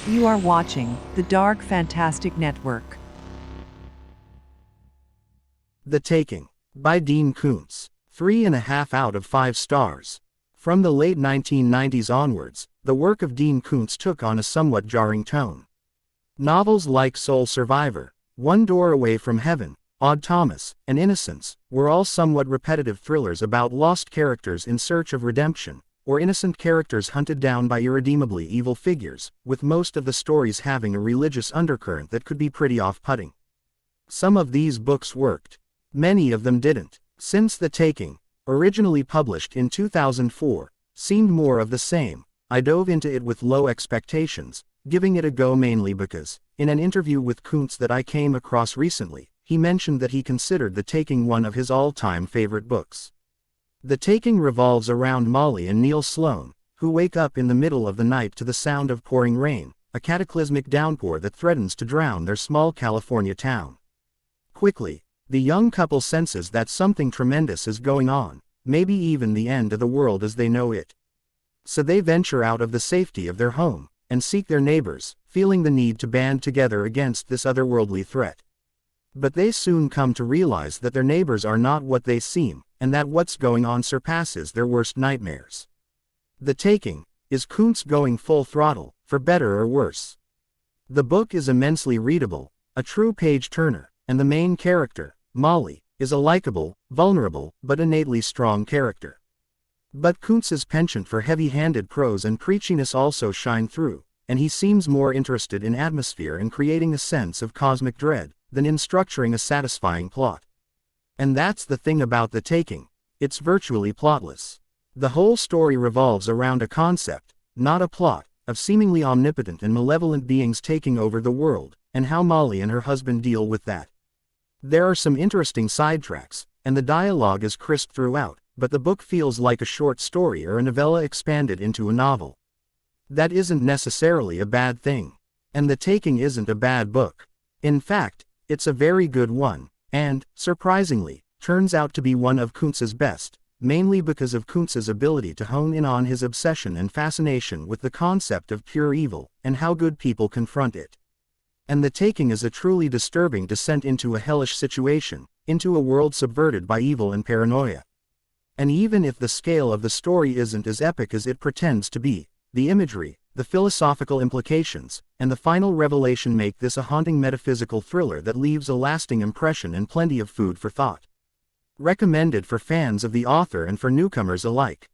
You are watching the Dark Fantastic Network. The Taking, by Dean Koontz. 3.5 out of 5 stars. From the late 1990s onwards, the work of Dean Koontz took on a somewhat jarring tone. Novels like Soul Survivor, One Door Away from Heaven, Odd Thomas, and Innocence were all somewhat repetitive thrillers about lost characters in search of redemption, or innocent characters hunted down by irredeemably evil figures, with most of the stories having a religious undercurrent that could be pretty off-putting. Some of these books worked. Many of them didn't. Since The Taking, originally published in 2004, seemed more of the same, I dove into it with low expectations, giving it a go mainly because, in an interview with Koontz that I came across recently, he mentioned that he considered The Taking one of his all-time favorite books. The Taking revolves around Molly and Neil Sloan, who wake up in the middle of the night to the sound of pouring rain, a cataclysmic downpour that threatens to drown their small California town. Quickly, the young couple senses that something tremendous is going on, maybe even the end of the world as they know it. So they venture out of the safety of their home, and seek their neighbors, feeling the need to band together against this otherworldly threat. But they soon come to realize that their neighbors are not what they seem, and that what's going on surpasses their worst nightmares. The Taking is Koontz going full throttle, for better or worse. The book is immensely readable, a true page-turner, and the main character, Molly, is a likable, vulnerable, but innately strong character. But Koontz's penchant for heavy-handed prose and preachiness also shine through, and he seems more interested in atmosphere and creating a sense of cosmic dread, than in structuring a satisfying plot. And that's the thing about The Taking, it's virtually plotless. The whole story revolves around a concept, not a plot, of seemingly omnipotent and malevolent beings taking over the world, and how Molly and her husband deal with that. There are some interesting sidetracks, and the dialogue is crisp throughout, but the book feels like a short story or a novella expanded into a novel. That isn't necessarily a bad thing. And The Taking isn't a bad book. In fact, it's a very good one, and, surprisingly, turns out to be one of Koontz's best, mainly because of Koontz's ability to hone in on his obsession and fascination with the concept of pure evil, and how good people confront it. And The Taking is a truly disturbing descent into a hellish situation, into a world subverted by evil and paranoia. And even if the scale of the story isn't as epic as it pretends to be, the imagery, the philosophical implications, and the final revelation make this a haunting metaphysical thriller that leaves a lasting impression and plenty of food for thought. Recommended for fans of the author and for newcomers alike.